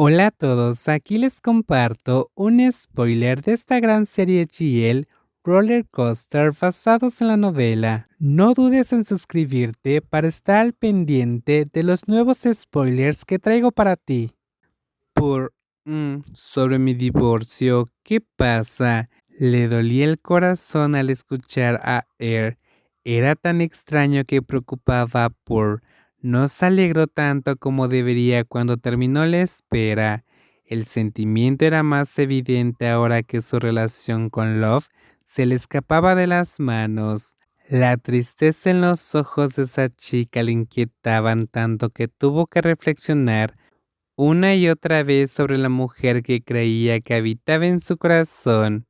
Hola a todos, aquí les comparto un spoiler de esta gran serie GL Roller Coaster basados en la novela. No dudes en suscribirte para estar al pendiente de los nuevos spoilers que traigo para ti. Por sobre mi divorcio, ¿qué pasa? Le dolía el corazón al escuchar a Air. Era tan extraño que preocupaba por no se alegró tanto como debería cuando terminó la espera. El sentimiento era más evidente ahora que su relación con Love se le escapaba de las manos. La tristeza en los ojos de esa chica le inquietaban tanto que tuvo que reflexionar una y otra vez sobre la mujer que creía que habitaba en su corazón.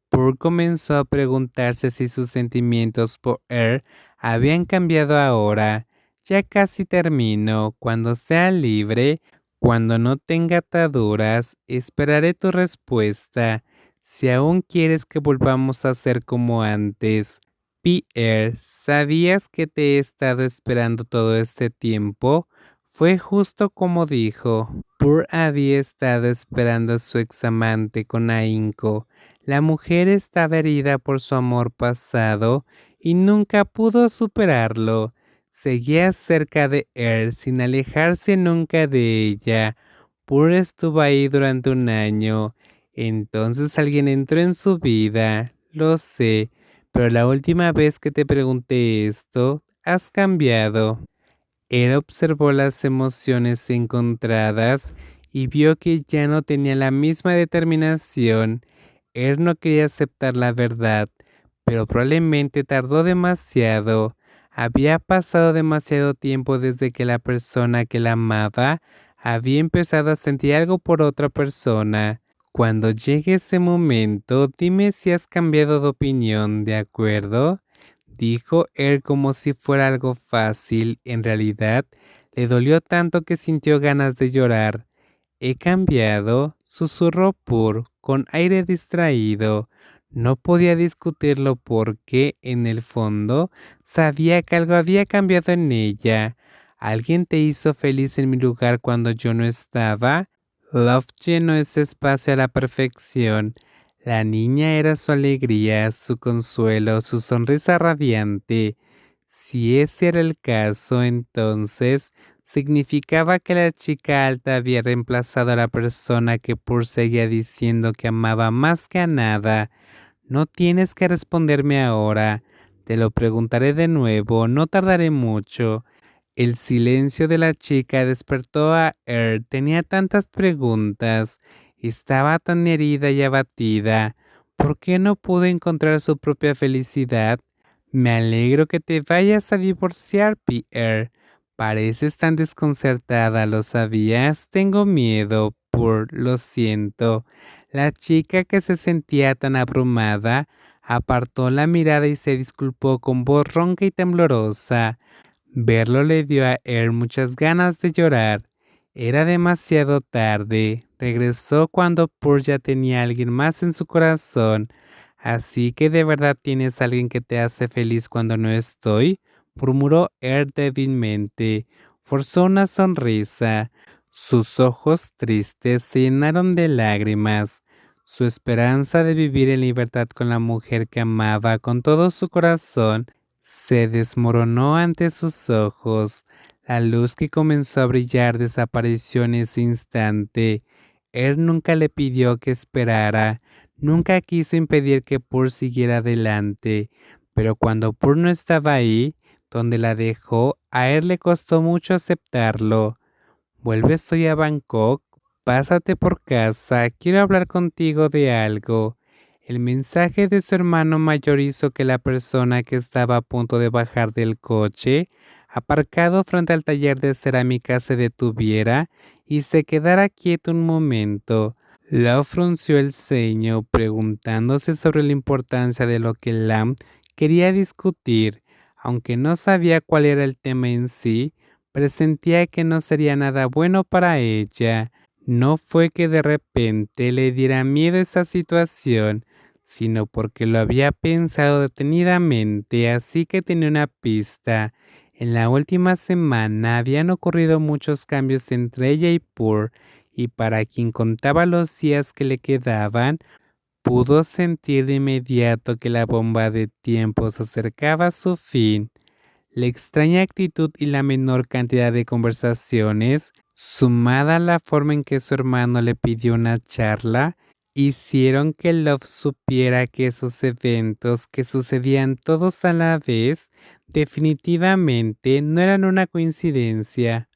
Pur comenzó a preguntarse si sus sentimientos por él habían cambiado ahora. Ya casi termino. Cuando sea libre, cuando no tenga ataduras, esperaré tu respuesta. Si aún quieres que volvamos a ser como antes. Pierre, ¿sabías que te he estado esperando todo este tiempo? Fue justo como dijo. Pur había estado esperando a su examante con ahínco. La mujer estaba herida por su amor pasado y nunca pudo superarlo. Seguía cerca de él sin alejarse nunca de ella. Pur estuvo ahí durante un año. Entonces alguien entró en su vida. Lo sé, pero la última vez que te pregunté esto, has cambiado. Él observó las emociones encontradas y vio que ya no tenía la misma determinación. Él no quería aceptar la verdad, pero probablemente tardó demasiado. Había pasado demasiado tiempo desde que la persona que la amaba había empezado a sentir algo por otra persona. Cuando llegue ese momento, dime si has cambiado de opinión, ¿de acuerdo? Dijo él como si fuera algo fácil. En realidad, le dolió tanto que sintió ganas de llorar. He cambiado, susurró Pur con aire distraído. No podía discutirlo porque, en el fondo, sabía que algo había cambiado en ella. ¿Alguien te hizo feliz en mi lugar cuando yo no estaba? Love llenó ese espacio a la perfección. La niña era su alegría, su consuelo, su sonrisa radiante. Si ese era el caso, entonces significaba que la chica alta había reemplazado a la persona que Pur seguía diciendo que amaba más que a nada. No tienes que responderme ahora. Te lo preguntaré de nuevo, no tardaré mucho. El silencio de la chica despertó a Er. Tenía tantas preguntas. Estaba tan herida y abatida. ¿Por qué no pudo encontrar su propia felicidad? Me alegro que te vayas a divorciar, Pierre. Pareces tan desconcertada, ¿lo sabías? Tengo miedo, lo siento. La chica que se sentía tan abrumada apartó la mirada y se disculpó con voz ronca y temblorosa. Verlo le dio a él muchas ganas de llorar. Era demasiado tarde. Regresó cuando Pur ya tenía a alguien más en su corazón. Así que de verdad tienes a alguien que te hace feliz cuando no estoy, murmuró él débilmente. Forzó una sonrisa. Sus ojos tristes se llenaron de lágrimas. Su esperanza de vivir en libertad con la mujer que amaba con todo su corazón se desmoronó ante sus ojos. La luz que comenzó a brillar desapareció en ese instante. Él nunca le pidió que esperara, nunca quiso impedir que Pur siguiera adelante, pero cuando Pur no estaba ahí, donde la dejó, a él le costó mucho aceptarlo. ¿Vuelves hoy a Bangkok? Pásate por casa, quiero hablar contigo de algo. El mensaje de su hermano mayor hizo que la persona que estaba a punto de bajar del coche, aparcado frente al taller de cerámica, se detuviera y se quedara quieto un momento. Lau frunció el ceño, preguntándose sobre la importancia de lo que Lam quería discutir, aunque no sabía cuál era el tema en sí. Presentía que no sería nada bueno para ella. No fue que de repente le diera miedo esa situación, sino porque lo había pensado detenidamente, así que tenía una pista. En la última semana habían ocurrido muchos cambios entre ella y Pur, y para quien contaba los días que le quedaban, pudo sentir de inmediato que la bomba de tiempo se acercaba a su fin. La extraña actitud y la menor cantidad de conversaciones, sumada a la forma en que su hermano le pidió una charla, hicieron que Love supiera que esos eventos que sucedían todos a la vez definitivamente no eran una coincidencia.